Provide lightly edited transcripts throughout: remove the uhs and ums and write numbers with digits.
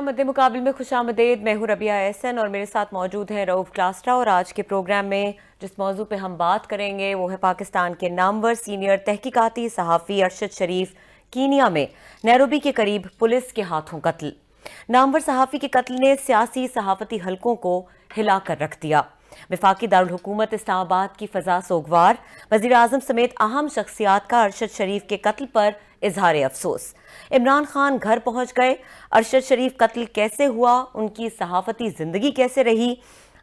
मद्दे मुकाबले में खुशामदीद। मैं हूं रबिया एहसन और मेरे साथ मौजूद हैं रऊफ क्लास्ट्रा। और आज के प्रोग्राम में जिस मौजू पे हम बात करेंगे वो है पाकिस्तान के नामवर सीनियर तहकीकाती सहाफ़ी अरशद शरीफ कीनिया में नैरोबी के करीब पुलिस के हाथों कत्ल। नामवर सहाफ़ी के कत्ल ने सियासी सहाफ़ती हलकों को हिला कर रख दिया। वफाकी दारुल हुकूमत इस्लामाबाद की फ़ज़ा सोगवार। वज़ीर आज़म समेत अहम शख्सियात का अरशद शरीफ के कत्ल पर इजहार अफसोस। इमरान खान घर पहुंच गए। अरशद शरीफ कत्ल कैसे हुआ, उनकी सहाफ़ती ज़िंदगी कैसे रही,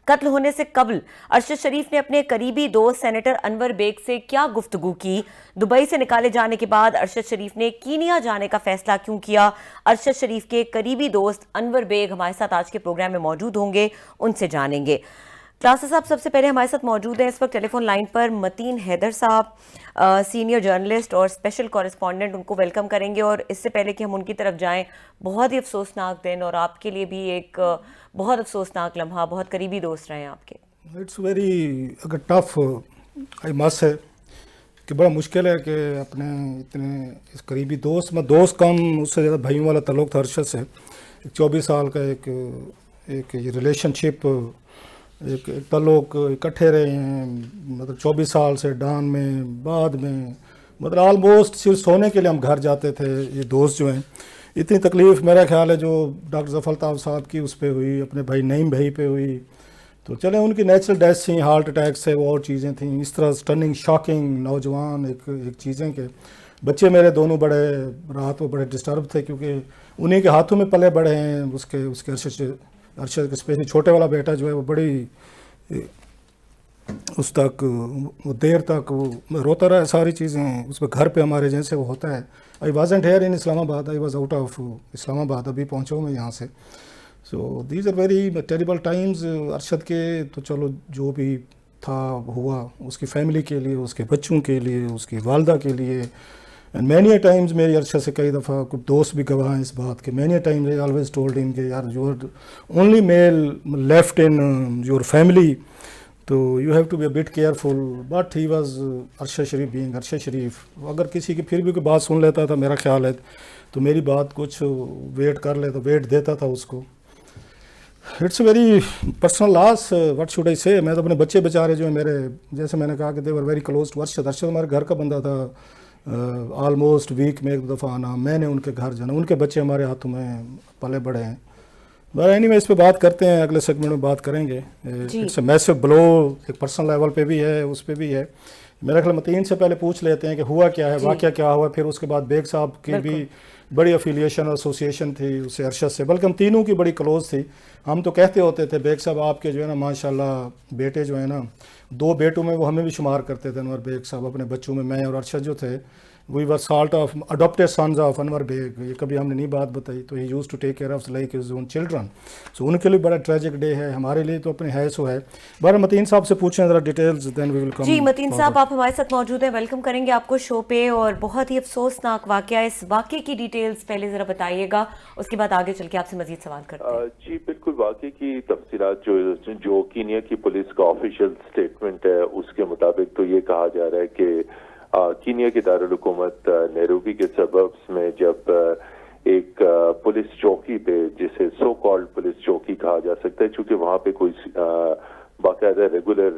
कत्ल होने से कबल अरशद शरीफ ने अपने करीबी दोस्त सेनेटर अनवर बेग से क्या गुफ्तगू की, दुबई से निकाले जाने के बाद अरशद शरीफ ने कीनिया जाने का फैसला क्यों किया। अरशद शरीफ के करीबी दोस्त अनवर बेग हमारे साथ आज के प्रोग्राम में मौजूद होंगे, उनसे जानेंगे। क्लासा साहब सबसे पहले हमारे साथ मौजूद हैं इस वक्त टेलीफोन लाइन पर मतीन हैदर साहब, सीनियर जर्नलिस्ट और स्पेशल कॉरेस्पॉन्डेंट। उनको वेलकम करेंगे। और इससे पहले कि हम उनकी तरफ जाएं, बहुत ही अफसोसनाक दिन और आपके लिए भी एक बहुत अफसोसनाक लम्हा, बहुत करीबी दोस्त रहे हैं आपके। इट्स वेरी अगर टफ आई मस्ट है कि बड़ा मुश्किल है कि अपने इतने इस करीबी दोस्त, मैं दोस्त कम उससे ज़्यादा भाइयों वाला ताल्लुक़ था अरशद से। 24 साल का एक रिलेशनशिप, एक ताल्लुक़, इकट्ठे रहे हैं मतलब 24 साल से डान में, बाद में मतलब आलमोस्ट सिर्फ सोने के लिए हम घर जाते थे। ये दोस्त जो हैं, इतनी तकलीफ़ मेरा ख्याल है जो डॉक्टर ज़फ़र अल्ताफ़ साहब की उस पर हुई, अपने भाई नईम भाई पे हुई, तो चले उनकी नेचुरल डेथ थी, हार्ट अटैक से, वो और चीज़ें थी। इस तरह स्टनिंग, शॉकिंग नौजवान एक चीज़ें के बच्चे मेरे दोनों बड़े रात को बड़े डिस्टर्ब थे क्योंकि उन्हीं के हाथों में पले बड़े हैं। उसके अरशद के स्पेशली छोटे वाला बेटा जो है वो बड़ी उस तक वो देर तक वो रोता रहा। सारी चीज़ें उस पर घर पे हमारे जैसे वो होता है। I wasn't here in Islamabad, I was out of Islamabad, अभी पहुँचा हूँ मैं यहाँ से। So these are very terrible times Arshad के। तो चलो जो भी था हुआ उसकी फैमिली के लिए, उसके बच्चों के लिए, उसकी वालदा के लिए। एंड मैनी टाइम्स मेरी अरशद से कई दफ़ा कुछ दोस्त भी गवाह हैं इस बात के। Many times I always told him कि यार you are only male left in your family, तो you have to be a bit careful. But he was Arshad Sharif being Arshad Sharif. अगर किसी की फिर भी कोई बात सुन लेता था, मेरा ख्याल है तो मेरी बात कुछ वेट कर ले तो वेट देता था उसको। It's very personal loss, what should I से। मैं तो अपने बच्चे बेचारे जो है मेरे, जैसे मैंने कहा कि they were very close to Arshad. Arshad हमारे घर का बंदा था। ऑलमोस्ट वीक में एक दफ़ा आना, मैंने उनके घर जाना, उनके बच्चे हमारे हाथों में पले बड़े हैं। बट एनीवे इस पे बात करते हैं, अगले सेगमेंट में बात करेंगे। इट्स अ मैसिव ब्लो, एक पर्सनल लेवल पे भी है, उस पे भी है। मेरा ख्याल मतीन से पहले पूछ लेते हैं कि हुआ क्या है, वाक़या क्या हुआ। फिर उसके बाद बेग साहब की भी बड़ी अफिलिएशन और एसोसिएशन थी उससे, अरशद से, बल्कि हम तीनों की बड़ी क्लोज थी। हम तो कहते होते थे बेग साहब आपके जो है ना माशाल्लाह बेटे जो है ना, 2 बेटों में वो हमें भी शुमार करते थे अनवर बेग साहब। अपने बच्चों में मैं और अरशद जो थे we were sort of adopted sons of Anwar Baig. ये कभी हमने नहीं बात बताई। तो he used to take care of like his own children. So उनके लिए बड़ा ट्रेजिक डे है, हमारे लिए तो अपने है सो है। बार मतीन साहब से पूछें ज़रा details, then we will come. जी मतीन साहब, आप हमारे साथ मौजूद हैं, वेलकम करेंगे आपको शो पे। और बहुत ही अफसोसनाक वाकया, इस वाकये की डिटेल्स पहले ज़रा बताइएगा, उसके बाद आगे चल के आपसे मजीद सवाल करते हैं। जी बिल्कुल, वाकये की तफसीलात जो कीनिया की पुलिस का ऑफिशियल स्टेटमेंट है उसके मुताबिक तो ये कहा जा रहा है कि कीनिया की दारुल हुकूमत नैरोबी के सबब्स में जब एक पुलिस चौकी पे, जिसे सो कॉल्ड पुलिस चौकी कहा जा सकता है, चूंकि वहां पे कोई बाकायदा रेगुलर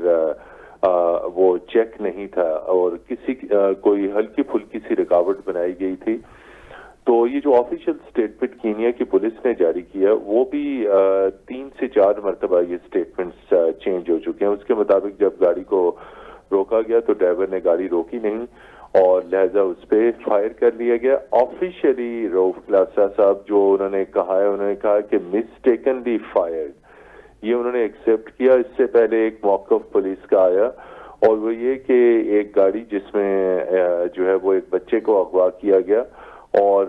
वो चेक नहीं था और किसी कोई हल्की फुल्की सी रुकावट बनाई गई थी। तो ये जो ऑफिशियल स्टेटमेंट कीनिया की पुलिस ने जारी किया वो भी 3 से 4 मरतबा ये स्टेटमेंट्स चेंज हो चुके हैं। उसके मुताबिक जब गाड़ी को रोका गया तो ड्राइवर ने गाड़ी रोकी नहीं और लिहाजा उस पर फायर कर लिया गया। ऑफिशियली रऊफ क्लासा साहब जो उन्होंने कहा है, उन्होंने कहा कि मिस्टेकनली फायर्ड, ये उन्होंने एक्सेप्ट किया। इससे पहले एक मौक़िफ़ पुलिस का आया और वो ये कि एक गाड़ी जिसमें जो है वो एक बच्चे को अगवा किया गया और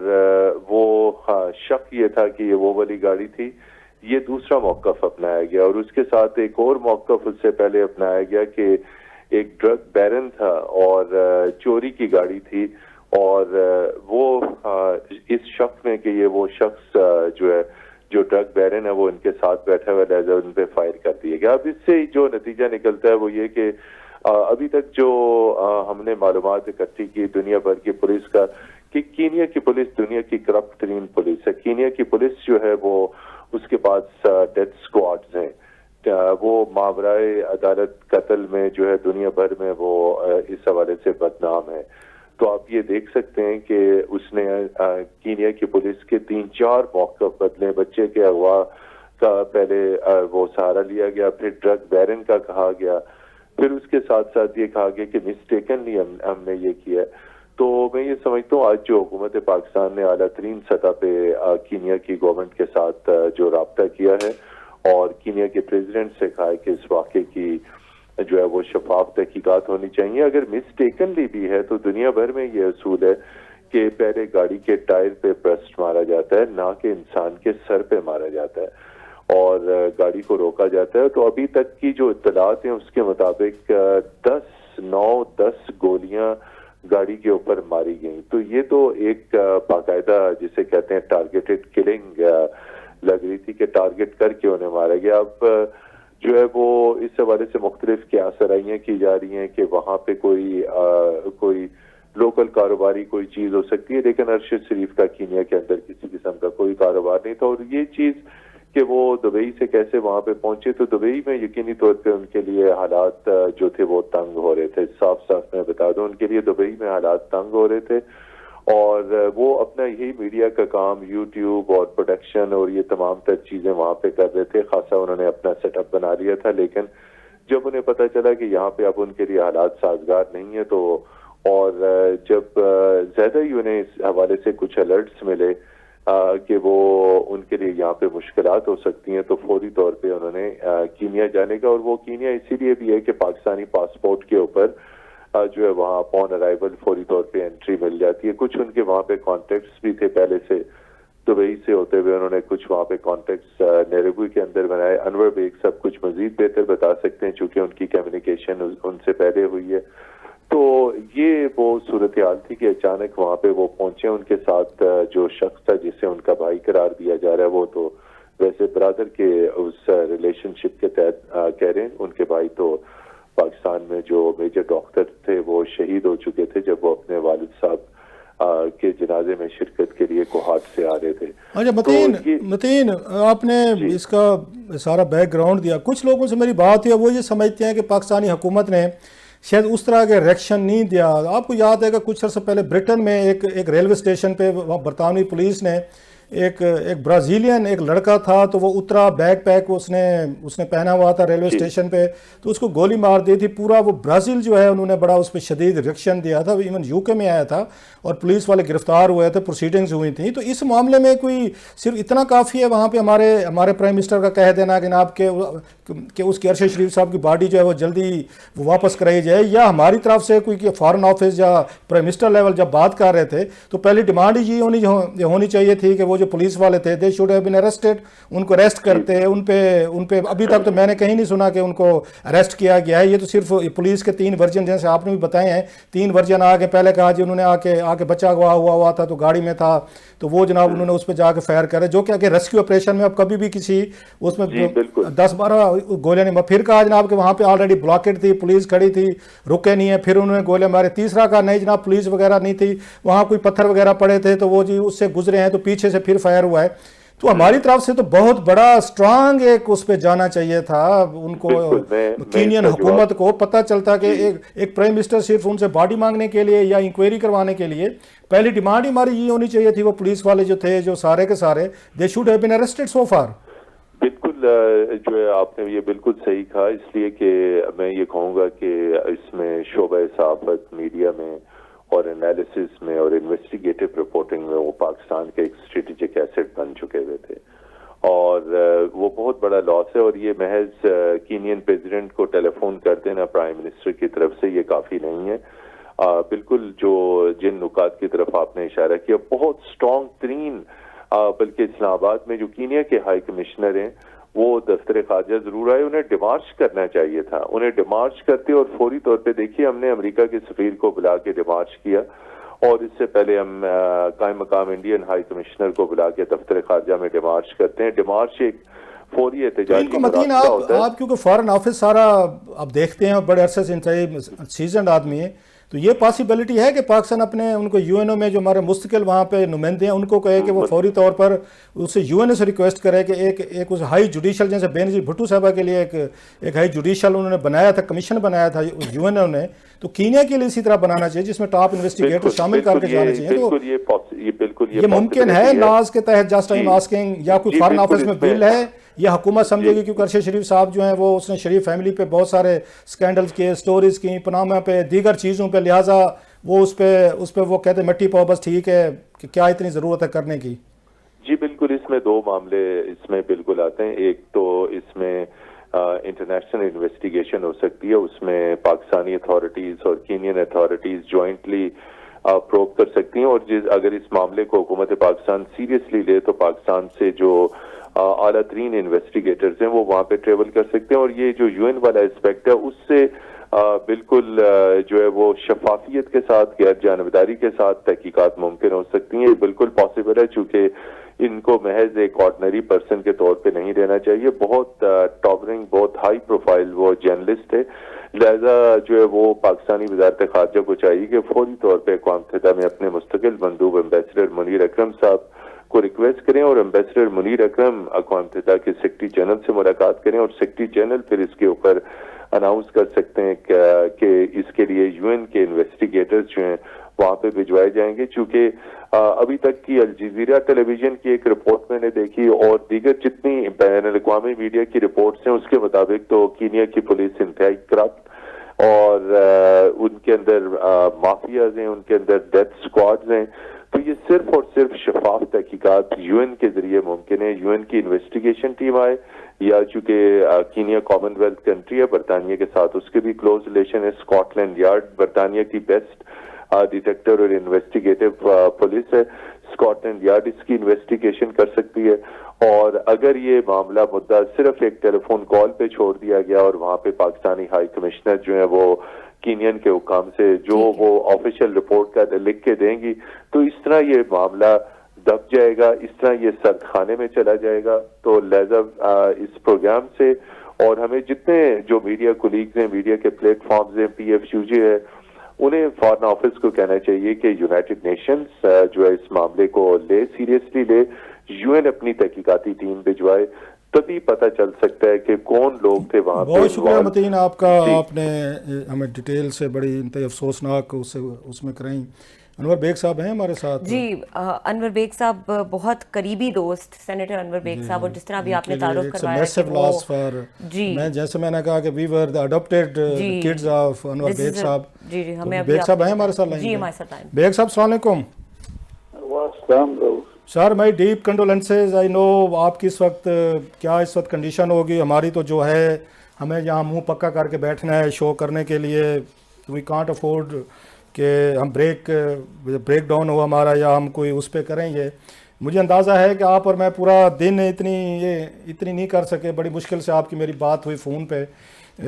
वो शक ये था कि ये वो वाली गाड़ी थी। ये दूसरा मौक़िफ़ अपनाया गया और उसके साथ एक और मौक़िफ़ उससे पहले अपनाया गया कि एक ड्रग बैरन था और चोरी की गाड़ी थी और वो इस शक में कि ये वो शख्स जो है जो ड्रग बैरन है वो इनके साथ बैठा हुआ, लिहाजा उन पे फायर कर दिया गया। अब इससे जो नतीजा निकलता है वो ये कि अभी तक जो हमने मालूमात इकट्ठी की दुनिया भर की पुलिस का कि कीनिया की पुलिस दुनिया की करप्ट तरीन पुलिस है। कीनिया की पुलिस जो है वो उसके पास डेथ स्क्वाड्स हैं, वो मावराए अदालत कत्ल में जो है दुनिया भर में वो इस हवाले से बदनाम है। तो आप ये देख सकते हैं कि उसने कीनिया की पुलिस के 3-4 मौके बदले। बच्चे के अगवा का पहले वो सहारा लिया गया, फिर ड्रग बैरन का कहा गया, फिर उसके साथ साथ ये कहा गया कि मिस्टेकनली हमने ये किया। तो मैं ये समझता हूँ आज जो हुकूमत पाकिस्तान ने आला तरीन सतह पे कीनिया की गवर्नमेंट के साथ जो राब्ता किया है और कीनिया के प्रेसिडेंट से कहा है कि इस वाक़े की जो है वो शफाफ तहकीकात होनी चाहिए। अगर मिस्टेकनली भी है तो दुनिया भर में ये असूल है कि पहले गाड़ी के टायर पे ब्रस्ट मारा जाता है, ना कि इंसान के सर पे मारा जाता है और गाड़ी को रोका जाता है। तो अभी तक की जो इत्तलात हैं उसके मुताबिक 10 गोलियां गाड़ी के ऊपर मारी गई। तो ये तो एक बाकायदा जिसे कहते हैं टारगेटेड किलिंग लग रही थी कि टारगेट करके उन्हें मारा गया। अब जो है वो इस हवाले से मुख्तलिफ क्यासराइयाँ की जा रही हैं कि वहां पे कोई लोकल कारोबारी कोई चीज हो सकती है, लेकिन अरशद शरीफ का कीनिया के अंदर किसी किस्म का कोई कारोबार नहीं था। और ये चीज कि वो दुबई से कैसे वहां पे पहुंचे, तो दुबई में यकीनी तौर पे उनके लिए हालात जो थे वो तंग हो रहे थे। साफ साफ मैं बता दूं, उनके लिए दुबई में हालात तंग हो रहे थे और वो अपना यही मीडिया का काम, यूट्यूब और प्रोडक्शन और ये तमाम तर चीजें वहां पे कर रहे थे। खासा उन्होंने अपना सेटअप बना लिया था, लेकिन जब उन्हें पता चला कि यहाँ पे अब उनके लिए हालात साजगार नहीं है, तो और जब ज्यादा ही उन्हें इस हवाले से कुछ अलर्ट्स मिले कि वो उनके लिए यहाँ पे मुश्किलात हो सकती हैं, तो फौरी तौर पे उन्होंने कीनिया जाने का। और वो कीनिया इसीलिए भी है कि पाकिस्तानी पासपोर्ट के ऊपर जो है वहाँ अपॉन अराइवल फौरी तौर पे एंट्री मिल जाती है। कुछ उनके वहाँ पे कॉन्टेक्ट्स भी थे पहले से दुबई से होते हुए, उन्होंने कुछ वहाँ पे कॉन्टेक्ट्स नैरोबी के अंदर बनाए। अनवर बेग सब कुछ मजीद बेहतर बता सकते हैं चूंकि उनकी कम्युनिकेशन उनसे पहले हुई है। तो ये वो सूरत हाल थी कि अचानक वहाँ पे वो पहुंचे। उनके साथ जो शख्स था जिसे उनका भाई करार दिया जा रहा है, वो तो वैसे ब्रदर के उस रिलेशनशिप के तहत कह रहे हैं। उनके भाई तो पाकिस्तान में जो मेजर डॉक्टर थे वो शहीद हो चुके थे जब वो अपने वालिद साहब के जनाजे में शिरकत के लिए कोहाट से आ रहे थे। अच्छा मतीन, आपने इसका सारा बैकग्राउंड दिया। कुछ लोगों से मेरी बात है, वो ये समझते हैं कि पाकिस्तानी हुकूमत ने शायद उस तरह के रिएक्शन नहीं दिया। आपको याद है कि कुछ अर्से पहले ब्रिटेन में एक रेलवे स्टेशन पे बरतानवी पुलिस ने एक ब्राज़ीलियन एक लड़का था, तो वो उतरा, बैग पैक उसने पहना हुआ था रेलवे स्टेशन पे, तो उसको गोली मार दी थी। पूरा वो ब्राज़ील जो है उन्होंने बड़ा उस पर शदीद रिएक्शन दिया था। इवन यूके में आया था और पुलिस वाले गिरफ्तार हुए थे, प्रोसीडिंग्स हुई थी। तो इस मामले में कोई सिर्फ इतना काफ़ी है वहाँ पे हमारे प्राइम मिनिस्टर का कह देना कि जनाब कि उसके अरशद शरीफ साहब की बॉडी जो है वो जल्दी वो वापस कराई जाए, या हमारी तरफ से कोई फॉरेन ऑफिस या प्राइम मिनिस्टर लेवल जब बात कर रहे थे तो पहली डिमांड ये होनी चाहिए थी कि वो जो पुलिस वाले थे they should have been arrested, उनको अरेस्ट करते। उन पे अभी तक तो मैंने कहीं नहीं सुना कि उनको अरेस्ट किया गया है। ये तो सिर्फ पुलिस के 3 वर्जन जैसे आपने भी बताए हैं, 3 वर्जन आगे पहले कहा जी उन्होंने आके बच्चा अगवा हुआ था तो गाड़ी में था, तो वो जनाब उन्होंने उस पर जाके फायर करे, जो कि रेस्क्यू ऑपरेशन में अब कभी भी किसी उसमें 10-12 गोलियां नहीं। फिर कहा जनाब कि वहाँ पे ऑलरेडी ब्लॉकेट थी, पुलिस खड़ी थी, रुके नहीं है, फिर उन्होंने गोलियां मारे। तीसरा कहा नहीं जनाब पुलिस वगैरह नहीं थी, वहाँ कोई पत्थर वगैरह पड़े थे तो वो जी उससे गुजरे हैं, तो पीछे से फिर फायर हुआ है। तो हमारी तरफ से तो बहुत बड़ा स्ट्रांग एक उस पे जाना चाहिए था उनको, कीनियन हुकूमत को पता चलता कि एक प्राइम मिनिस्टर सिर्फ उनसे बॉडी मांगने के लिए या इंक्वायरी करवाने के लिए पहली डिमांड ही हमारी ये होनी चाहिए थी, वो पुलिस वाले जो थे जो सारे के सारे they should have been arrested so far. बिल्कुल जो है आपने ये बिल्कुल सही कहा, इसलिए कि मैं ये कहूँगा कि इसमें शोबा सहाफत, मीडिया में और एनालिसिस में और इन्वेस्टिगेटिव रिपोर्टिंग में वो पाकिस्तान के एक स्ट्रेटेजिक एसेट बन चुके हुए थे और वो बहुत बड़ा लॉस है। और ये महज कीनियन प्रेसिडेंट को टेलीफोन कर देना प्राइम मिनिस्टर की तरफ से ये काफ़ी नहीं है। बिल्कुल जो जिन नुकात की तरफ आपने इशारा किया, बहुत स्ट्रॉन्ग तरीन, बल्कि इस्लामाबाद में जो कीनिया के हाई कमिश्नर हैं वो दफ्तर खारजा जरूर आए, उन्हें डिमार्च करना चाहिए था। उन्हें डिमार्च करते और फौरी तौर पे देखिए हमने अमेरिका के सफीर को बुला के डिमार्च किया और इससे पहले हम कायम मकाम इंडियन हाई कमिश्नर को बुला के दफ्तर खारजा में डिमार्च करते हैं। डिमार्च एक फौरी एहतजाजी मुरादा होता है। आप क्योंकि फॉरेन ऑफिस सारा आप देखते हैं, बड़े अरसे से सीजन आदमी है, तो ये पॉसिबिलिटी है कि पाकिस्तान अपने उनको यूएनओ में जो हमारे मुस्तकिल वहाँ पे नुमाइंदे हैं उनको कहे कि वो फौरी तौर पर उससे यूएनओ से रिक्वेस्ट करे कि एक उस हाई जुडिशल, जैसे बेनजीर भुट्टो साहबा के लिए एक हाई जुडिशल उन्होंने बनाया था, कमीशन बनाया था यूएनओ ने, तो कीनिया के लिए इसी तरह बनाना चाहिए जिसमें टॉप इन्वेस्टिगेटर शामिल करके जाने चाहिए। तो ये मुमकिन है लॉज के तहत, जस्ट आई एम आस्किंग, या कोई फॉरेन ऑफिस में बिल है या हुकूमत समझेगी क्योंकि अरशद शरीफ साहब जो हैं वो उसने शरीफ फैमिली पे बहुत सारे स्कैंडल्स के स्टोरीज की, पनामा पे, दीगर चीज़ों पे, लिहाजा वो उस पे वो कहते मट्टी पाओ बस ठीक है कि क्या इतनी ज़रूरत है करने की। जी बिल्कुल, इसमें दो मामले इसमें बिल्कुल आते हैं। एक तो इसमें इंटरनेशनल इन्वेस्टिगेशन हो सकती है, उसमें पाकिस्तानी अथॉरिटीज और कीनियन अथॉरिटीज जॉइंटली प्रोब कर सकती हैं, और अगर इस मामले को हुकूमत पाकिस्तान सीरियसली ले तो पाकिस्तान से जो आला तरीन इन्वेस्टिगेटर्स हैं वो वहां पे ट्रेवल कर सकते हैं। और ये जो यूएन वाला एस्पेक्ट है उससे बिल्कुल जो है वो शफाफियत के साथ, गैर जानबदारी के साथ तहकीकात मुमकिन हो सकती हैं। ये बिल्कुल पॉसिबल है, चूंकि इनको महज एक ऑर्डिनरी पर्सन के तौर पे नहीं रहना चाहिए, बहुत टॉवरिंग, बहुत हाई प्रोफाइल वो जर्नलिस्ट है। लिहाजा जो है वो पाकिस्तानी वजारत खारजा को चाहिए कि फौरी तौर पर अक़वाम मुत्तहिदा में अपने मुस्तकिल मंदूब एम्बेसडर मुनीर अकरम साहब को रिक्वेस्ट करें, और एम्बेसडर मुनीर अकरम अक़वाम मुत्तहिदा के सेक्रेटरी जनरल से मुलाकात करें, और सेक्रेटरी जनरल फिर इसके ऊपर अनाउंस कर सकते हैं कि इसके लिए यूएन के इन्वेस्टिगेटर्स जो हैं वहां पे भिजवाए जाएंगे। चूंकि अभी तक की अल जज़ीरा टेलीविजन की एक रिपोर्ट मैंने देखी और दीगर जितनी बैन अल-अक़वामी मीडिया की रिपोर्ट्स हैं उसके मुताबिक तो कीनिया की पुलिस इंतहाई करप्ट और उनके अंदर माफियाज हैं, उनके अंदर डेथ स्क्वाड्स हैं। तो ये सिर्फ और सिर्फ शफाफ तहकीकात यूएन के जरिए मुमकिन है। यूएन की इन्वेस्टिगेशन टीम आए, या चूंकि कीनिया कॉमनवेल्थ कंट्री है, बरतानिया के साथ उसके भी क्लोज रिलेशन है, स्कॉटलैंड यार्ड बरतानिया की बेस्ट डिटेक्टर और इन्वेस्टिगेटिव पुलिस है, स्कॉटलैंड यार्ड इसकी इन्वेस्टिगेशन कर सकती है। और अगर ये मामला मुद्दा सिर्फ एक टेलीफोन कॉल पे छोड़ दिया गया और वहां पे पाकिस्तानी हाई कमिश्नर जो है वो कीनियन के हुकाम से जो वो ऑफिशियल रिपोर्ट का लिख के देंगी, तो इस तरह ये मामला दब जाएगा, इस तरह ये सर्द खाने में चला जाएगा। तो लिहाजा इस प्रोग्राम से और हमें जितने जो मीडिया कोलीग्स हैं, मीडिया के प्लेटफॉर्म्स हैं, PFUJ है, उन्हें फॉरेन ऑफिस को कहना चाहिए कि यूनाइटेड नेशंस जो है इस मामले को ले, सीरियसली ले, यूएन अपनी तहकीकाती टीम भिजवाए, तभी पता चल सकता है कि कौन लोग थे वहां पे। बहुत शुक्रिया मतीन आपका, आपने हमें डिटेल से बड़ी इंतहाई अफसोसनाक उसमें कराई। अनवर बेग साहब हैं हमारे साथ। जी, अनवर बेग साहब बहुत करीबी दोस्त सेनेटर अनवर बेग साहब, और जिस तरह भी आपने तारुफ करवाया जी, मैं जैसे मैंने कहा कि we were the adopted kids of Anwar Baig साहब। जी जी, हमें बेग साहब हैं हमारे साथ। जी हमारे साथ आए। बेग साहब अस्सलाम वालेकुम। Sir my deep condolences, I know आपकी इस वक्त क्या इस वक्त कंडीशन होगी। हमारी तो जो है हमें यहाँ मुंह पक्का करके बैठना है शो करने के लिए, वी कांट अफोर्ड कि हम ब्रेक डाउन हो हमारा या हम कोई उस पर करेंगे। मुझे अंदाज़ा है कि आप और मैं पूरा दिन इतनी नहीं कर सके, बड़ी मुश्किल से आपकी मेरी बात हुई फ़ोन पे,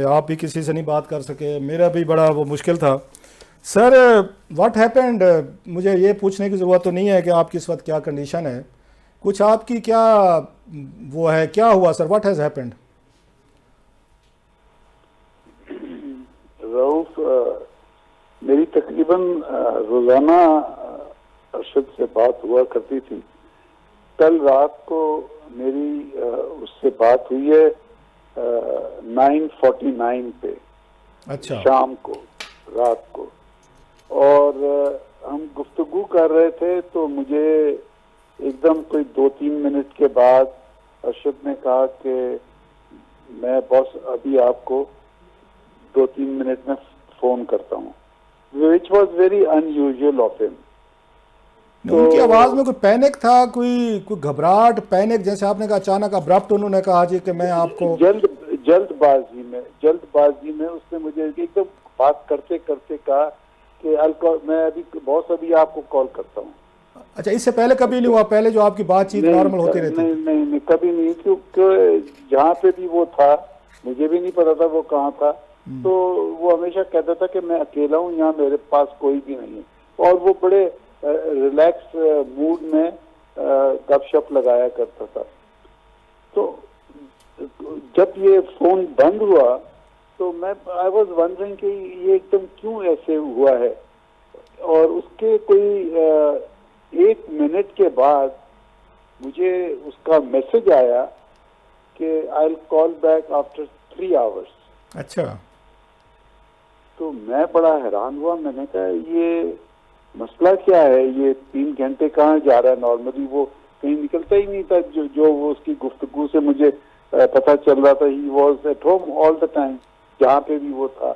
आप भी किसी से नहीं बात कर सके, मेरा भी बड़ा वो मुश्किल था। सर व्हाट हैपेंड, मुझे ये पूछने की ज़रूरत तो नहीं है कि आपकी इस वक्त क्या कंडीशन है, कुछ आपकी क्या वो है, क्या हुआ सर, व्हाट हैज़ हैपेंड? मेरी तकरीबन रोज़ाना अरशद से बात हुआ करती थी। कल रात को मेरी उससे बात हुई है 9:49 पे, अच्छा, शाम को, रात को, और हम गुफ्तगू कर रहे थे तो मुझे एकदम कोई 2-3 मिनट के बाद अरशद ने कहा कि मैं बॉस अभी आपको 2-3 मिनट में फ़ोन करता हूँ, which was very unusual of him। उनकी आवाज में कोई पैनिक था, कोई घबराहट, पैनिक, जैसे आपने कहा अचानक अब्रप्ट उन्होंने कहा जी कि मैं आपको जल्दबाजी में उसने मुझे एकदम बात करते करते कहा कि मैं अभी आपको कॉल करता हूँ। अच्छा, इससे पहले कभी नहीं हुआ? पहले जो आपकी बातचीत नॉर्मल होती रहती? नहीं, कभी नहीं, क्योंकि जहाँ पे भी वो था मुझे भी नहीं पता था वो कहाँ था, तो वो हमेशा कहता था कि मैं अकेला हूँ, यहाँ मेरे पास कोई भी नहीं है, और वो बड़े रिलैक्स मूड में गपशप लगाया करता था। तो जब ये फोन बंद हुआ तो मैं आई वॉज वंडरिंग कि ये एकदम क्यों ऐसे हुआ है। और उसके कोई 1 मिनट के बाद मुझे उसका मैसेज आया कि I will call back after 3 hours. अच्छा। तो मैं बड़ा हैरान हुआ, मैंने कहा ये मसला क्या है, ये 3 घंटे कहाँ जा रहा है। नॉर्मली वो कहीं निकलता ही नहीं था, जो वो उसकी गुफ्तगू से मुझे पता चल रहा था। He was at home all the time, जहाँ पे भी वो था।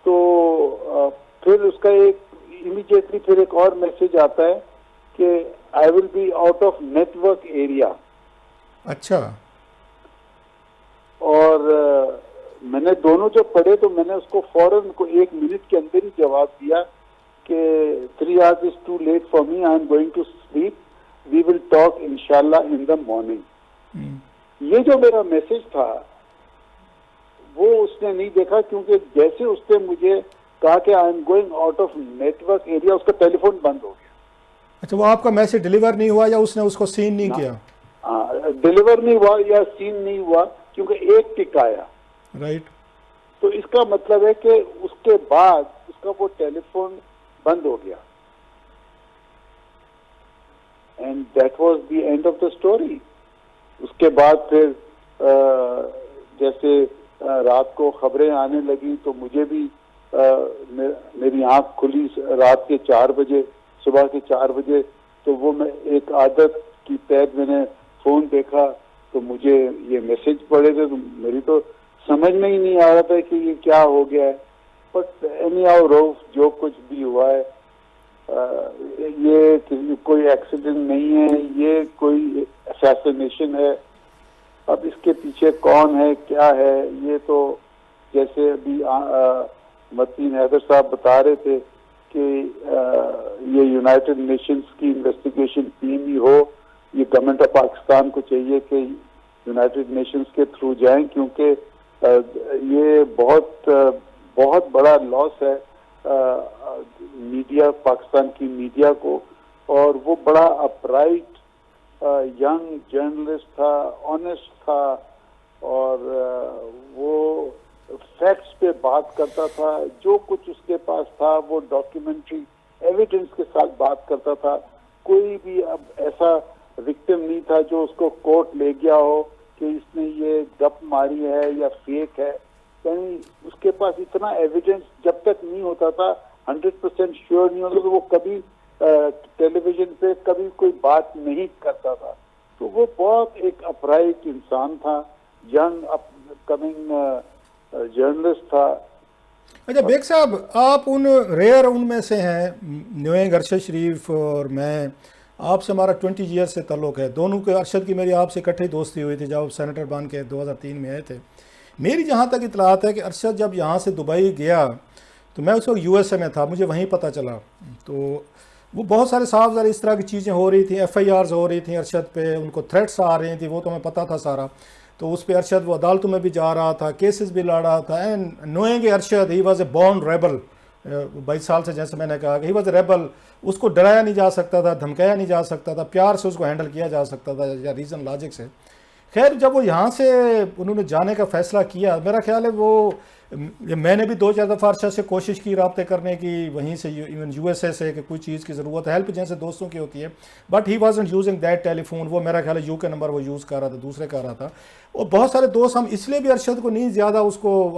तो फिर उसका एक इमीडिएटली फिर एक और मैसेज आता है कि I will be out of network area. अच्छा। और मैंने दोनों जब पढ़े तो मैंने उसको फौरन को 1 मिनट के अंदर ही जवाब दिया कि 3 hours is too late for me, I am going to sleep, we will talk इंशाल्लाह इन द मॉर्निंग। ये जो मेरा मैसेज था वो उसने नहीं देखा, क्योंकि जैसे उसने मुझे कहा कि I am going out of network area, उसका टेलीफोन बंद हो गया। अच्छा, वो आपका मैसेज डिलीवर नहीं हुआ या उसने उसको सीन नहीं किया? डिलीवर नहीं हुआ या सीन नहीं हुआ, क्योंकि एक टिक आया। राइट। तो इसका मतलब है कि उसके बाद उसका वो टेलीफोन बंद हो गया। And that was the end of the story. उसके बाद फिर जैसे रात को खबरें आने लगी तो मुझे भी मेरी आंख खुली रात के 4 बजे, सुबह के 4 बजे। तो वो मैं एक आदत की तहत मैंने फोन देखा तो मुझे ये मैसेज पड़े थे, तो मेरी तो समझ में ही नहीं आ रहा था कि ये क्या हो गया है। बट एनी हाउ रऊफ, जो कुछ भी हुआ है ये कोई एक्सीडेंट नहीं है, ये कोई असैसिनेशन है। अब इसके पीछे कौन है, क्या है, ये तो जैसे अभी मतीन हैदर साहब बता रहे थे कि ये यूनाइटेड नेशंस की इन्वेस्टिगेशन टीम ही हो। ये गवर्नमेंट ऑफ पाकिस्तान को चाहिए कि यूनाइटेड नेशंस के थ्रू जाएं, क्योंकि ये बहुत बड़ा लॉस है मीडिया, पाकिस्तान की मीडिया को। और वो बड़ा अपराइट यंग जर्नलिस्ट था, ऑनेस्ट था, और वो फैक्ट्स पे बात करता था। जो कुछ उसके पास था वो डॉक्यूमेंट्री एविडेंस के साथ बात करता था। कोई भी अब ऐसा विक्टिम नहीं था जो उसको कोर्ट ले गया हो कि इसने ये गप मारी है या फेक है। कहीं उसके पास इतना एविडेंस जब तक नहीं होता था, 100% श्योर नहीं होता, तो वो कभी टेलीविजन पे कभी कोई बात नहीं करता था। तो वो बहुत एक अपराइट इंसान था, यंग अपकमिंग जर्नलिस्ट था। अच्छा बेग साहब, आप उन रेयर उनमें से हैं, न्यूएंग अरशद शरीफ और मैं, आपसे हमारा 20 ईयर से ताल्लुक़ है। दोनों के, अरशद की मेरी आपसे इकट्ठी दोस्ती हुई थी जब सेनेटर बन के 2003 में आए थे। मेरी जहाँ तक इतलात है कि अरशद जब यहाँ से दुबई गया तो मैं उस वक्त USA में था, मुझे वहीं पता चला। तो वो बहुत सारे साफ ज़रा इस तरह की चीज़ें हो रही थी, FIRs हो रही थी अरशद पे, उनको थ्रेट्स आ रही थी, वो तो हमें पता था सारा। तो उस पर अरशद वो अदालतों में भी जा रहा था, केसेस भी लड़ रहा था। And knowing Arshad, he was a born rebel. 22 साल से, जैसे मैंने कहा कि ही वॉज ए रेबल। उसको डराया नहीं जा सकता था, धमकाया नहीं जा सकता था, प्यार से उसको हैंडल किया जा सकता था या रीज़न लॉजिक से। खैर जब वो यहाँ से उन्होंने जाने का फ़ैसला किया, मेरा ख्याल है वो, मैंने भी 2-4 दफ़ा अरशद से कोशिश की रब्ते करने की, वहीं से इवन USA से, कि कोई चीज़ की ज़रूरत है, हेल्प जैसे दोस्तों की होती है। But he wasn't using that telephone. वो मेरा ख्याल है UK नंबर वो यूज़ कर रहा था, दूसरे कर रहा था। और बहुत सारे दोस्त, हम इसलिए भी अरशद को नहीं ज़्यादा उसको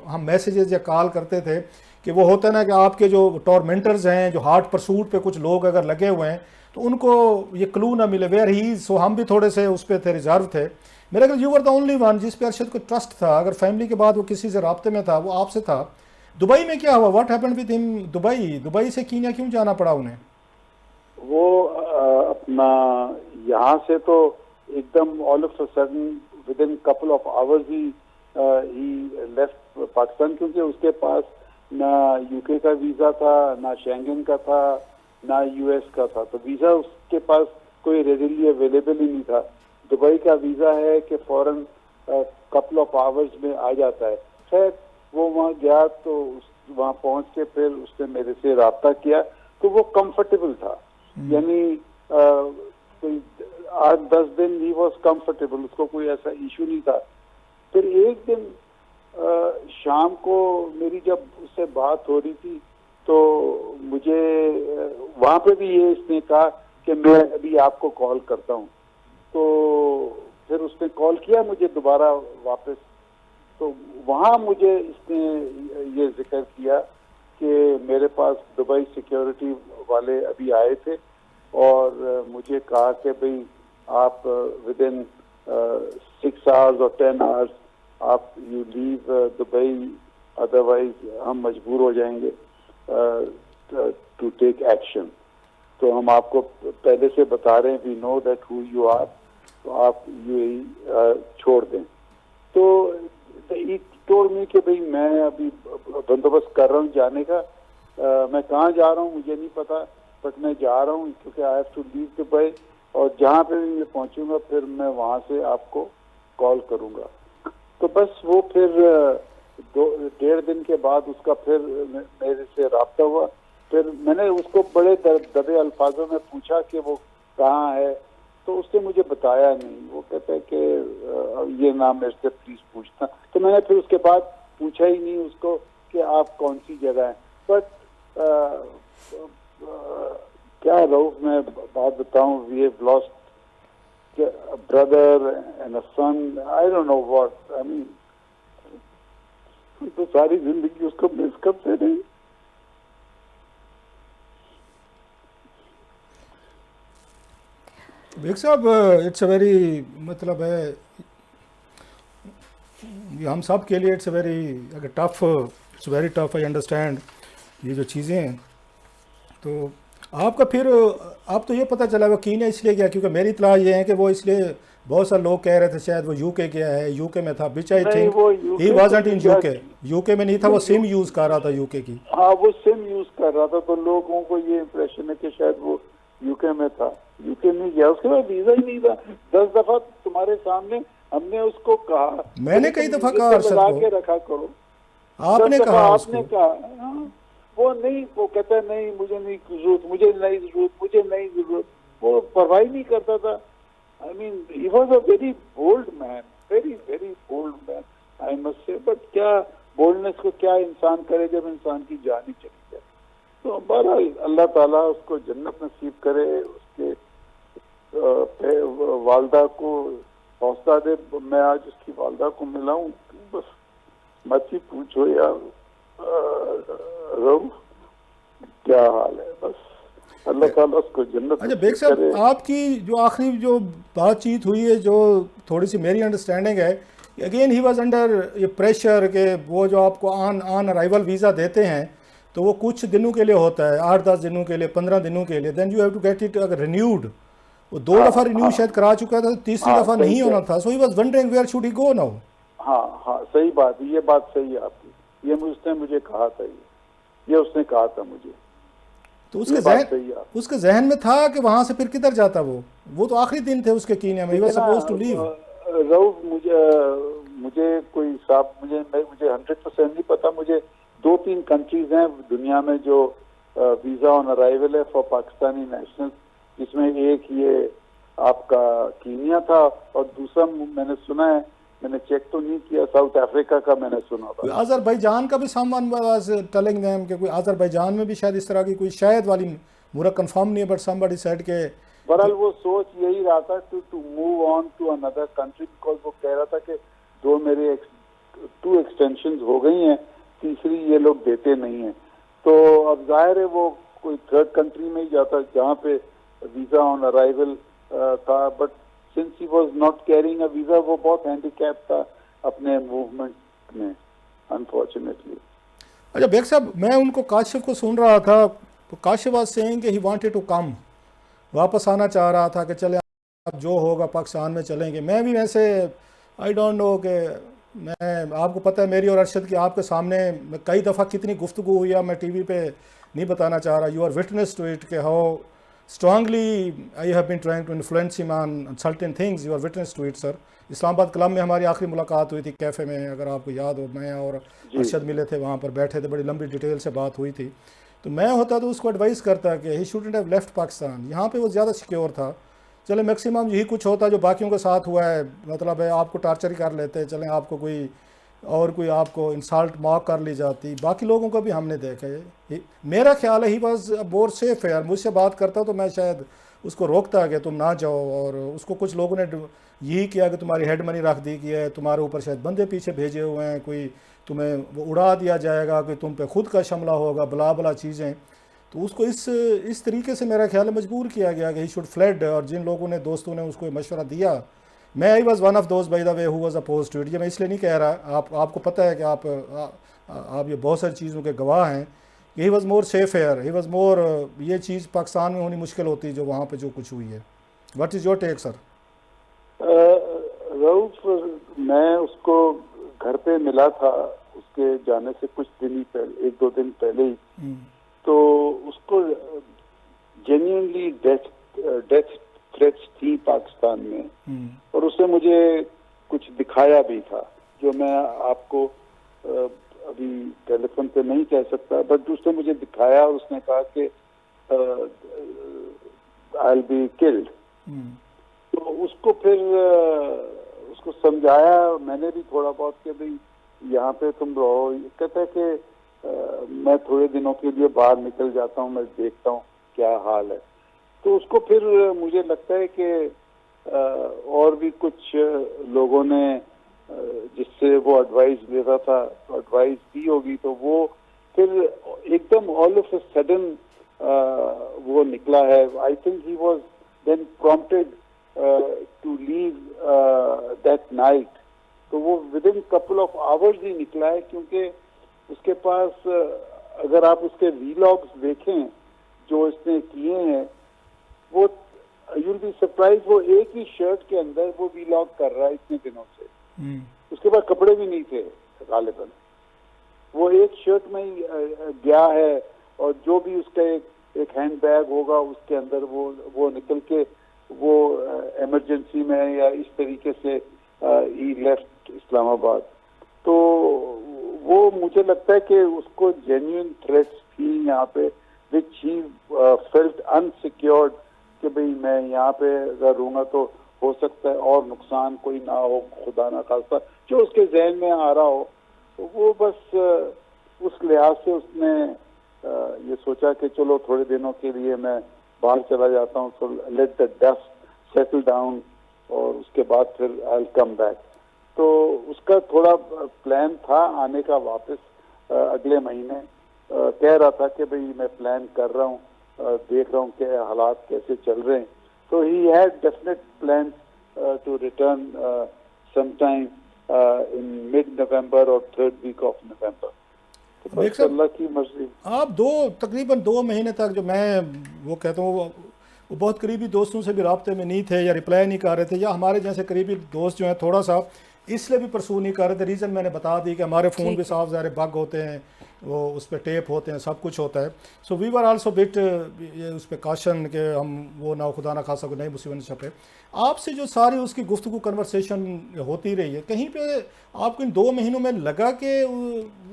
हम मैसेजेस या कॉल करते थे कि वो होता है ना कि आपके जो टॉर्मेंटर्स हैं, जो हार्ट परसूट पे कुछ लोग अगर लगे हुए हैं तो उनको ये क्लू ना मिले वेयर ही। सो हम भी थोड़े से उस पर थे, रिजर्व थे। मेरा ख्याल you were the only one जिस पे अरशद को ट्रस्ट था। अगर फैमिली के बाद वो किसी से राब्ते में था, वो आपसे था। दुबई में क्या हुआ, what happened with him? Dubai से कीनिया क्यों जाना पड़ा उन्हें? वो अपना यहाँ से तो एकदम all of a sudden with in couple of hours he left Pakistan, क्योंकि उसके पास ना UK का वीज़ा था, ना शेंगन का था, ना US का था। तो वीज़ा उसके पास कोई रेडिली अवेलेबल ही नहीं था। दुबई का वीज़ा है कि फ़ौरन कपल ऑफ आवर्स में आ जाता है। खैर वो वहाँ गया तो वहाँ पहुँच के फिर उसने मेरे से रब्ता किया, तो वो कंफर्टेबल था। यानी कोई 8-10 दिन ही वॉज कंफर्टेबल, उसको कोई ऐसा इशू नहीं था। फिर एक दिन शाम को मेरी जब उससे बात हो रही थी तो मुझे वहाँ पे भी ये इसने कहा कि मैं अभी आपको कॉल करता हूँ। तो फिर उसने कॉल किया मुझे दोबारा वापस, तो वहाँ मुझे इसने ये जिक्र किया कि मेरे पास दुबई सिक्योरिटी वाले अभी आए थे और मुझे कहा कि भाई आप विद इन 6 आवर्स और 10 आवर्स आप यू लीव दुबई, अदरवाइज हम मजबूर हो जाएंगे टू टेक एक्शन। तो हम आपको पहले से बता रहे हैं, we know that who you are, तो आप यूएई छोड़ दें। तो ही टोल्ड मी कि भाई मैं अभी बंदोबस्त कर रहा हूँ जाने का, मैं कहाँ जा रहा हूँ मुझे नहीं पता, बट मैं जा रहा हूँ क्योंकि I have to leave Dubai, और जहाँ पे भी मैं पहुँचूंगा फिर मैं वहाँ से आपको कॉल करूँगा। तो बस वो फिर 1.5 दिन के बाद उसका फिर मेरे से राब्ता हुआ। फिर मैंने उसको बड़े दबे अल्फाजों में पूछा कि वो कहाँ है, तो उसने मुझे बताया नहीं। वो कहता है कि ये नाम मेरे से प्लीज पूछना। तो मैंने फिर उसके बाद पूछा ही नहीं उसको कि आप कौन सी जगह है। बट क्या रऊफ, मैं बात बताऊं, we have lost brother and a son, I don't know what, I mean तो सारी जिंदगी उसको मिस करते रही। बेग साहब, इट्स अ वेरी, मतलब है ये हम सब के लिए it's a very tough, it's very tough, I understand ये जो चीज़ें हैं। तो आपका फिर आप तो ये पता चला वो कीनिया इसलिए गया, क्योंकि मेरी इत्तला ये है कि वो इसलिए बहुत सारे लोग कह रहे थे शायद वो यूके गया है, यूके में था, which I think he wasn't in UK में नहीं था, वो सिम यूज़ कर रहा था यूके की। हाँ, वो सिम यूज़ कर रहा था, तो लोगों को ये इम्प्रेशन है कि शायद वो यूके में था। यूके नहीं गया, उसके बाद वीजा ही नहीं था। 10 दफा तुम्हारे सामने हमने उसको कहा, मैंने कई दफा कहा लगा के रखा करो, आपने कहा, आपने कहा, हाँ, वो नहीं, वो कहता है नहीं मुझे नहीं जरूरत, मुझे नहीं जरूरत, मुझे नहीं जरूरत, वो परवाह नहीं करता था। I mean he was a very bold man, very very bold man, I must say. But क्या बोल्डनेस को क्या इंसान करे जब इंसान की जान ही चली जाए। तो बहरहाल अल्लाह ताला उसको जन्नत नसीब करे, उसके वालदा को हौसला दे। मैं आज उसकी वालदा को मिला हूँ, बस मत ही पूछो यार रऊफ क्या हाल है, बस अल्लाह ताला उसको जन्नत। अच्छा बेग साहब, आपकी जो आखिरी जो बातचीत हुई है, जो थोड़ी सी मेरी अंडरस्टैंडिंग है, अगेन ही वाज अंडर ये प्रेशर के वो जो आपको ऑन अराइवल वीज़ा देते हैं तो वो कुछ दिनों के लिए होता है, 8-10 दिनों के लिए, 15 दिनों के लिए, then you have to get it अगर रिन्यूड। वो 2 दफ़ा रिन्यू शायद करा चुका था, तीसरी दफ़ा नहीं होना था। So he was wondering where should he go now. हाँ हाँ, सही बात है, ये बात सही है आपकी, ये उसने मुझे कहा था, ये उसने कहा था मुझे। तो उसके जहन में था कि वहां से फिर किधर जाता वो तो आखिरी दिन थे उसके कीनिया में, he was supposed to leave. Rauf, मुझे कोई साहब मुझे 100% नहीं पता। मुझे 2-3 कंट्रीज हैं दुनिया में जो वीजा ऑन अराइवल है फॉर पाकिस्तानी नेशनल, जिसमें एक ये आपका कीनिया था और दूसरा मैंने सुना है, मैंने चेक तो नहीं किया, साउथ अफ्रीका का मैंने सुना था। अजरबैजान का भी सामान वाज टेलिंग देम कि कोई अजरबैजान में भी शायद इस तरह की कोई शायद वाली मुझे कंफर्म नहीं है, बट समबडी सेड के बहरहाल वो सोच यही रहा था to move on to another country, because वो कह रहा था कि 2 एक्सटेंशंस हो गई हैं, तीसरी ये लोग देते नहीं हैं। तो अब जाहिर है वो कोई 3rd कंट्री में ही जाता जहाँ पे वीजा ऑन अराइवल था, but since he was not carrying a visa, वो बहुत हैंडीकैप था अपने मूवमेंट में, अनफॉर्चुनेटली। अच्छा बेग साहब, मैं उनको काशिफ को सुन रहा था, तो काशिफ वाज सेइंग कि ही वांटेड टू कम, वापस आना चाह रहा था कि चले अब जो होगा पाकिस्तान में चलेंगे। मैं भी वैसे आई डोंट नो कि मैं, आपको पता है मेरी और अरशद की आपके सामने कई दफ़ा कितनी गुफ्तगू हुई है, मैं टीवी पे नहीं बताना चाह रहा। You are witness to it कि how strongly I have been trying to influence him on certain things, you are witness to it sir. Islamabad club में हमारी आखिरी मुलाकात हुई थी कैफ़े में, अगर आपको याद हो, मैं और अरशद मिले थे, वहाँ पर बैठे थे, बड़ी लंबी डिटेल से बात हुई थी। तो मैं होता तो उसको एडवाइस करता कि he shouldn't have left Pakistan, यहाँ पे वो ज़्यादा सिक्योर था। चले मैक्सिमम यही कुछ होता जो बाकियों के साथ हुआ है, मतलब है आपको टार्चर ही कर लेते, चलें आपको कोई और कोई आपको इंसल्ट मार्क कर ली जाती, बाकी लोगों को भी हमने देखा है। मेरा ख्याल है ही वॉज मोर सेफ है यार। मुझसे बात करता तो मैं शायद उसको रोकता कि तुम ना जाओ, और उसको कुछ लोगों ने यही किया कि तुम्हारी हेड मनी रख दी कि है, तुम्हारे ऊपर शायद बंदे पीछे भेजे हुए हैं, कोई तुम्हें वो उड़ा दिया जाएगा, कि तुम पे खुद का शमला होगा, बला बला चीज़ें। तो उसको इस तरीके से मेरा ख्याल है मजबूर किया गया कि ही शुड फ्लड। और जिन लोगों ने, दोस्तों ने उसको मशवरा दिया, मैं I was one of those by the way who was oppose to it. ये मैं इसलिए नहीं कह रहा, आपको पता है कि आप ये बहुत सारी चीज़ों के गवाह हैं। He was more safe air, he was more, ये चीज़ पाकिस्तान में होनी मुश्किल होती जो वहाँ पे जो कुछ हुई है। What is your take sir? Rauf, मैं उसको घर पे मिला था उसके जाने से कुछ दिन ही पहले, 1-2 दिन पहले ही। तो उसको जेन्युइनली डेथ थ्रेट्स थी पाकिस्तान में, और उसने मुझे कुछ दिखाया भी था जो मैं आपको अभी टेलीफोन पे नहीं कह सकता, बट उसने मुझे दिखाया और उसने कहा कि आई विल बी किल्ड। तो उसको फिर उसको समझाया मैंने भी थोड़ा बहुत कि भाई यहाँ पे तुम रहो। कहता है कि मैं थोड़े दिनों के लिए बाहर निकल जाता हूँ, मैं देखता हूँ क्या हाल है। तो उसको फिर मुझे लगता है कि और भी कुछ लोगों ने जिससे वो एडवाइस लेता था, तो एडवाइस दी होगी, तो वो फिर एकदम ऑल ऑफ अ सडन वो निकला है। I think he was then prompted to leave that night. तो वो within couple of hours he निकला है, क्योंकि उसके पास अगर आप उसके वीलॉग्स देखें जो इसने किए हैं, वो यूल बी सरप्राइज, वो एक ही शर्ट के अंदर वो वीलॉग कर रहा है इतने दिनों से। उसके पास कपड़े भी नहीं थे गालिबन, वो एक शर्ट में ही गया है, और जो भी उसका एक हैंड बैग होगा उसके अंदर वो निकल के वो इमरजेंसी में या इस तरीके से ही लेफ्ट इस्लामाबाद। तो वो मुझे लगता है कि उसको जेन्युइन थ्रेट्स थी यहाँ पे, विच ही फेल्ट अनसिक्योर्ड कि भाई मैं यहाँ पे अगर रहूंगा तो हो सकता है और नुकसान कोई ना हो, खुदा ना खास्ता, जो उसके जहन में आ रहा हो। तो वो बस उस लिहाज से उसने ये सोचा कि चलो थोड़े दिनों के लिए मैं बाहर चला जाता हूँ, तो let the dust settle down, और उसके बाद फिर आई विल कम बैक। तो उसका थोड़ा प्लान था आने का वापस अगले महीने। कह रहा था कि भाई मैं प्लान कर रहा हूँ, देख रहा हूँ कि हालात कैसे चल रहे हैं। तो he had definite plan to return sometime in mid November और 3rd week ऑफ नवंबर। तो बस अल्लाह की मर्जी। आप तकरीबन 2 महीने तक, जो मैं वो कहता हूँ, वो बहुत करीबी दोस्तों से भी राब्ते में नहीं थे या रिप्लाई नहीं कर रहे थे, या हमारे जैसे करीबी दोस्त जो हैं थोड़ा सा इसलिए भी परसू नहीं कर रहे थे। रीज़न मैंने बता दी कि हमारे फ़ोन भी साफ ज़ाहिर बग होते हैं, वो उस पर टेप होते हैं, सब कुछ होता है। So we were also bit ये उस पर काशन कि हम वो ना खुदा ना खासा को नई मुसीबत छपे। आपसे जो सारी उसकी गुफ्तगू कन्वर्सेशन होती रही है, कहीं पे आपको इन 2 महीनों में लगा कि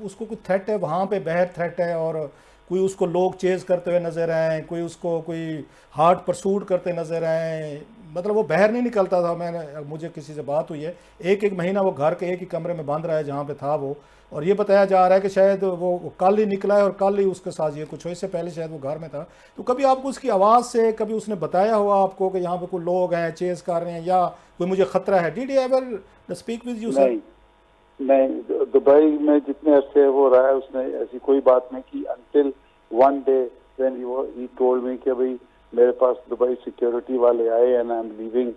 उसको कोई थ्रेट है, वहाँ पे बाहर थ्रेट है, और कोई उसको लोग चेज़ करते हुए नज़र आए, कोई उसको कोई हार्ड परसूट करते नज़र आए? मतलब वो बाहर नहीं निकलता था। मुझे किसी से बात हुई है, एक महीना वो घर के एक ही कमरे में बंद रहा है जहाँ पे था वो, और ये बताया जा रहा है कि शायद वो कल ही निकला है और कल ही उसके साथ ये कुछ हो, इससे पहले शायद वो घर में था। तो कभी आपको उसकी आवाज़ से कभी उसने बताया हुआ आपको कि यहाँ पे कोई लोग हैं चेज़ कर रहे हैं या कोई मुझे खतरा है? Did he ever speak with you sir? नहीं, दुबई में जितने अरसे वो रहा है उसने ऐसी कोई बात नहीं की, until one day when he told me कि भाई मेरे पास दुबई सिक्योरिटी वाले आए and I am leaving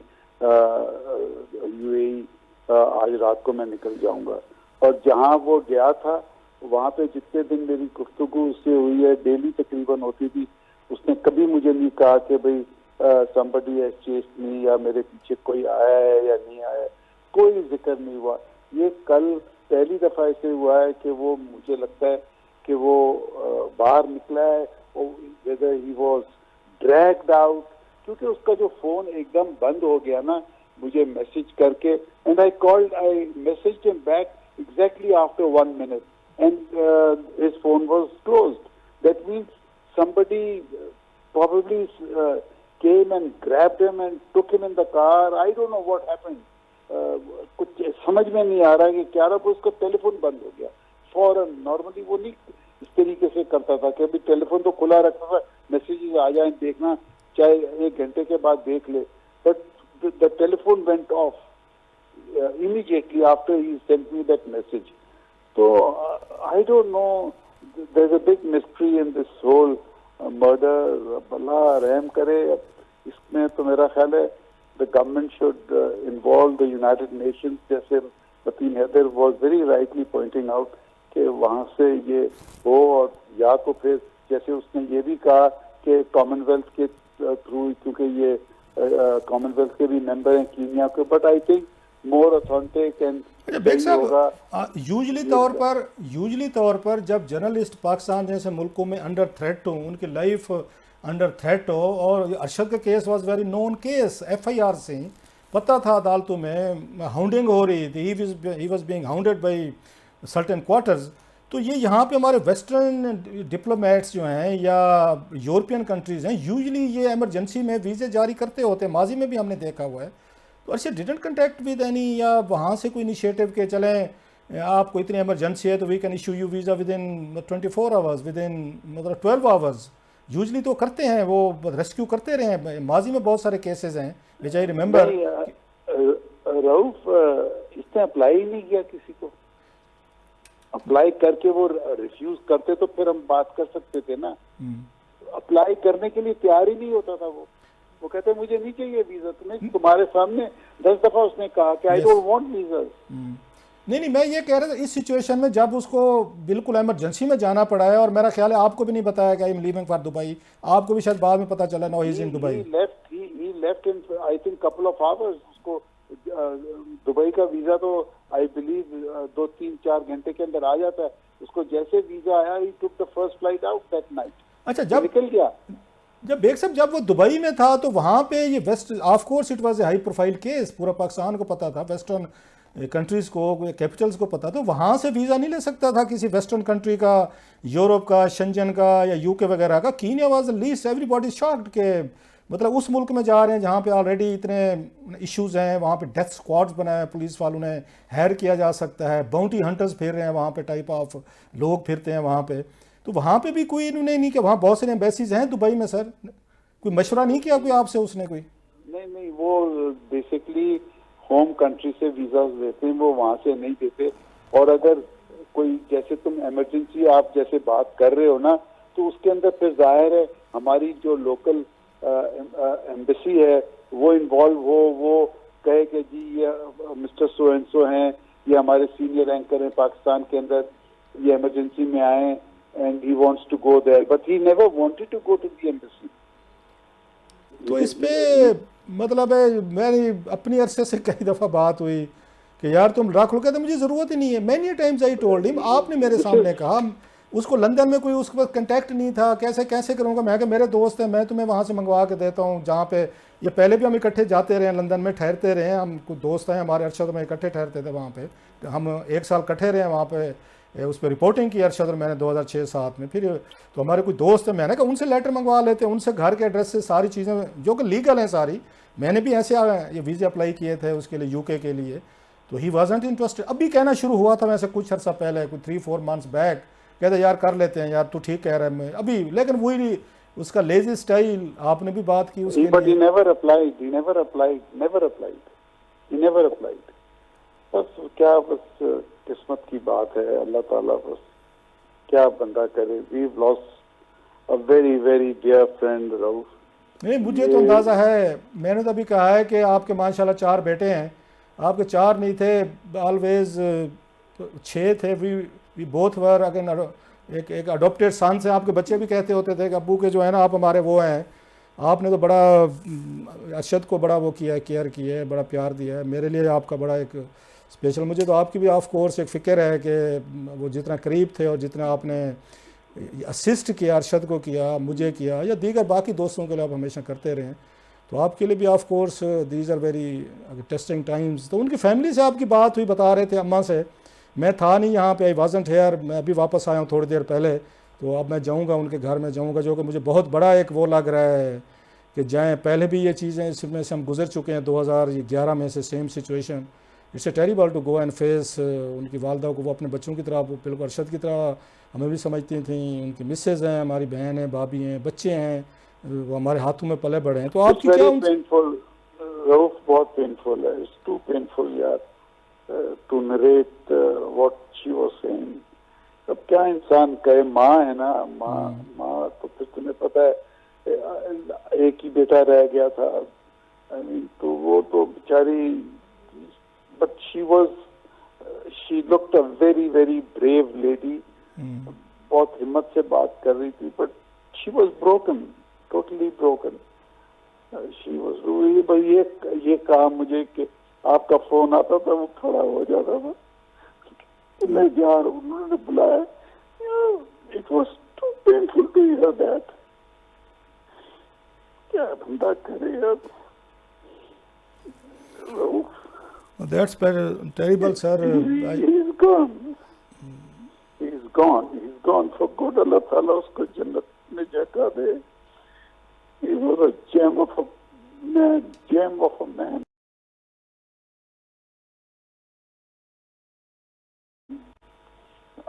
UAE, आज रात को मैं निकल जाऊंगा। और जहां वो गया था वहां पे जितने दिन मेरी गुफ्तगू उससे हुई है, डेली तकरीबन होती थी, उसने कभी मुझे नहीं कहा कि भाई somebody has chased me या मेरे पीछे कोई आया है या नहीं आया, कोई जिक्र नहीं हुआ। ये कल पहली दफा ऐसे हुआ है कि वो मुझे लगता है कि वो बाहर निकला है, whether he was dragged out, क्योंकि उसका जो फोन एकदम बंद हो गया ना मुझे मैसेज करके, and I messaged him back exactly after 1 minute and his phone was closed. That means somebody probably came and grabbed him and took him in the car. I don't know what happened. कुछ समझ में नहीं आ रहा है कि क्या रहा, उसका टेलीफोन बंद हो गया फौरन। नॉर्मली वो नहीं इस तरीके से करता था कि अभी टेलीफोन तो खुला रखता था, मैसेजेस आ जाए देखना, चाहे 1 घंटे के बाद देख ले, but the telephone went of immediately after he sent me that message. So I don't know, there's a big mystery in this whole murder. अल्लाह रहम करे। इसमें तो मेरा ख्याल है the government should involve the United Nations, जैसे वतीन Haider was very rightly pointing out कि वहाँ से ये हो, और या तो फिर जैसे उसने ये भी कहा कि कॉमनवेल्थ के थ्रू, क्योंकि ये कॉमनवेल्थ के भी मेंबर हैं कीनिया के, but I think more authentic and usually तौर पर जब जर्नलिस्ट पाकिस्तान जैसे मुल्कों में अंडर थ्रेट हो, उनकी लाइफ अंडर थ्रेट हो, और अरशद का case was very known case, FIR से पता था अदालतों में हाउंडिंग हो रही थी, he was being hounded by certain quarters. तो ये यहाँ पे हमारे वेस्टर्न डिप्लोमेट्स जो हैं या यूरोपियन कंट्रीज़ हैं, यूजली ये इमरजेंसी में वीज़े जारी करते होते हैं, माजी में भी हमने देखा हुआ है। तो Arshad didn't contact with any, या वहाँ से कोई इनिशिएटिव के चलें आपको इतनी इमरजेंसी है तो we can issue you visa within 24 hours, within मतलब 12 आवर्स, यूजली तो करते हैं, वो रेस्क्यू करते रहे हैं, माजी में बहुत सारे केसेस हैं विच आई रिमेंबर। रऊफ इसने अप्लाई ही नहीं किया किसी को, अप्लाई करके वो रिफ्यूज करते तो फिर हम बात कर सकते थे ना। अप्लाई करने के लिए तैयार ही नहीं होता था वो कहते मुझे नहीं चाहिए वीजा। तुम्हारे सामने 10 दफा उसने कहा कि आई डोंट वांट वीजा। नहीं, मैं ये कह रहा था इस सिचुएशन में जब उसको बिल्कुल इमरजेंसी में जाना पड़ा है, और मेरा ख्याल है आपको भी नहीं बताया कि I am leaving for Dubai, आपको भी शायद बाद में पता चला no he is in Dubai. He left in I think couple of hours. उसको दुबई का वीजा तो आई बिलीव 2-3-4 घंटे के अंदर आ जाता है। उसको जैसे वीजा आया he took the first flight out that night. अच्छा, जब निकल गया, जब वो दुबई में था तो वहाँ पे ये वेस्ट, of course it was a high profile case, पूरा पाकिस्तान को पता था, वेस्टर्न कंट्रीज़ को, कैपिटल्स को पता था, वहाँ से वीज़ा नहीं ले सकता था किसी वेस्टर्न कंट्री का, यूरोप का, शेंजन का या UK वगैरह का। Kenya was the least, everybody shocked के मतलब उस मुल्क में जा रहे हैं जहाँ पे ऑलरेडी इतने इश्यूज़ हैं, वहाँ पे डेथ स्क्वाड्स बनाए पुलिस वालों ने, हायर किया जा सकता है, बाउंटी हंटर्स फिर रहे हैं वहाँ पे, टाइप ऑफ लोग फिरते हैं वहाँ पे। तो वहाँ पे भी कोई इन्होंने नहीं किया, वहाँ बहुत सारे एम्बेसीज हैं दुबई में सर, कोई मशवरा नहीं किया कोई आपसे उसने कोई? नहीं, वो बेसिकली होम कंट्री से वीजा देते हैं, वो वहाँ से नहीं देते। और अगर कोई जैसे तुम इमरजेंसी आप जैसे बात कर रहे हो ना, तो उसके अंदर फिर जाहिर है हमारी जो लोकल एम्बेसी है वो इन्वॉल्व हो, वो कहे कि जी ये मिस्टर सो एंड सो हैं, ये हमारे सीनियर एंकर हैं पाकिस्तान के अंदर, ये इमरजेंसी में आए and he wants to go there, but he never wanted to go to the embassy. तो इस पे मतलब है मेरी अपनी अरसे से कई दफ़ा बात हुई कि यार तुम रख लो, कहते मुझे ज़रूरत ही नहीं है। Many times I told him, आपने मेरे सामने कहा, उसको लंदन में कोई उसके पास कंटेक्ट नहीं था, कैसे करूँगा मैं, कि मेरे दोस्त हैं, मैं तुम्हें वहाँ से मंगवा के देता हूँ जहाँ पे, ये पहले भी हम इकट्ठे जाते रहे हैं, लंदन में ठहरते रहे हैं, हम कुछ दोस्त हैं हमारे, अरशद में इकट्ठे ठहरते थे वहाँ पे, हम 1 साल इकट्ठे रहे हैं वहाँ पे, उस पर रिपोर्टिंग की अरशद और मैंने 2006-07 में। फिर तो हमारे कुछ दोस्त हैं, मैंने कहा उनसे लेटर मंगवा लेते हैं, उनसे घर के एड्रेस से सारी चीज़ें जो कि लीगल हैं सारी। मैंने भी ऐसे ये वीज़े अप्लाई किए थे उसके लिए UK के लिए, तो ही वाजंट इंटरेस्टेड। अभी कहना शुरू हुआ था वैसे कुछ अर्सा पहले, कुछ 3-4 मंथ्स बैक, कहते यार कर लेते हैं यार, तू ठीक कह रहा है मैं अभी, लेकिन वही उसका लेजी स्टाइल, आपने भी बात की उसके लिए। never applied। बस क्या, बस किस्मत की बात है, अल्लाह ताला बस क्या बंदा करे। We've lost a very very dear friend, Rauf. नहीं, मुझे तो अंदाज़ा है, मैंने तो अभी कहा है कि आपके माशाल्लाह 4 बेटे हैं, आपके 4 नहीं थे, ऑलवेज 6 थे। वी बोथ वर अगेन, एक अडोप्टेड सन से आपके बच्चे भी कहते होते थे कि अब्बू के जो है ना आप हमारे वो हैं। आपने तो बड़ा अरशद को बड़ा वो किया है, केयर किया है, बड़ा प्यार दिया है, मेरे लिए आपका बड़ा एक स्पेशल। मुझे तो आपकी भी ऑफ कोर्स एक फ़िक्र है कि वो जितना करीब थे और जितना आपने असिस्ट किया, अरशद को किया, मुझे किया, या दीगर बाकी दोस्तों के लिए आप हमेशा करते रहें, तो आपके लिए भी of course these are very testing times. तो उनकी फैमिली से आपकी बात हुई, बता रहे थे अम्मा से, मैं था नहीं यहाँ पे, आई वाजंट हियर, मैं अभी वापस आया हूँ थोड़ी देर पहले, तो अब मैं जाऊँगा उनके घर में जाऊँगा, जो कि मुझे बहुत बड़ा एक वो लग रहा है कि जाएँ। पहले भी ये चीज़ें इसमें से हम गुजर चुके हैं 2011 में से, same situation, it's a terrible to go and face उनकी वालदा को, वो अपने बच्चों की तरह, वो बिल्कुल अरशद की तरह हमें भी समझती थी। उनकी मिसेज हैं, हमारी बहन है, भाभी हैं, बच्चे हैं, वो हमारे हाथों में पले बड़े हैं। तो आपकी क्या पेनफुल रऊफ, बहुत पेनफुल है, इट्स टू पेनफुल यार to narrate what she was saying. अब क्या इंसान कहे, माँ है ना, माँ तो फिर तुम्हें पता है एक ही बेटा रह गया था, आई मीन, तो वो तो बेचारी, but she looked a very very brave lady, बहुत हिम्मत से बात कर रही थी, but she was broken, totally broken. She was, भाई ये कहा मुझे कि आपका फोन आता था, वो खड़ा हो जाता था, मैं जा रहा हूँ, उन्होंने बुलाया, it was too painful to hear that. क्या बंदा करे अब। That's terrible, sir. He's gone. He's gone. He's gone for good. Allah Ta'ala उसको जन्नत में जगह दे. He was a gem of a man.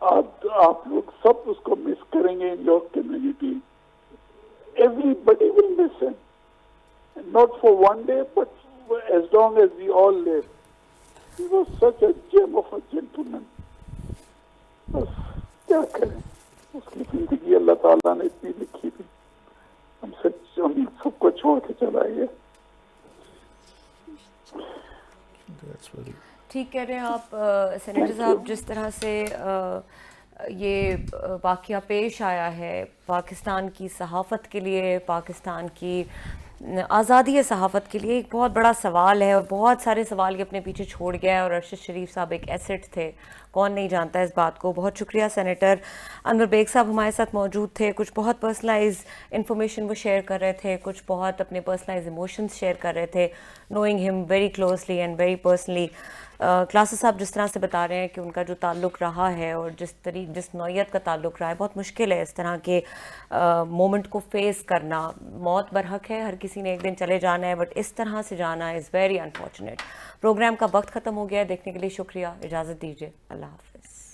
आप लोग सब उसको मिस करेंगे in your community. Everybody will miss him. Not for one day, but as long as we all live. He was such a gem of a gentleman. बस क्या करें, उसकी जिंदगी अल्लाह ताला ने इतनी लिखी थी, हम सबको छोड़ के चला गया। ठीक कह रहे हैं आप सेनेटर साहब, जिस तरह से ये वाक़या पेश आया है पाकिस्तान की सहाफ़त के लिए, पाकिस्तान की आज़ादी सहाफ़त के लिए एक बहुत बड़ा सवाल है, और बहुत सारे सवाल ये अपने पीछे छोड़ गया है। और अरशद शरीफ साहब एक एसेट थे, कौन नहीं जानता इस बात को। बहुत शुक्रिया सेनेटर अनवर बेग साहब हमारे साथ मौजूद थे। कुछ बहुत पर्सनलाइज इन्फॉर्मेशन वो शेयर कर रहे थे, कुछ बहुत अपने पर्सनलाइज इमोशंस शेयर कर रहे थे, knowing him very closely and very personally. Classes साहब जिस तरह से बता रहे हैं कि उनका जो ताल्लुक़ रहा है और जिस नौइयत का ताल्लुक़ रहा है, बहुत मुश्किल है इस तरह के मोमेंट को फेस करना। मौत बरहक है, हर किसी ने एक दिन चले जाना है, बट इस तरह से जाना इज़ वेरी अनफॉर्चुनेट। प्रोग्राम का वक्त ख़त्म हो गया है, देखने के लिए शुक्रिया, इजाज़त दीजिए, अल्लाह हाफ़िज़।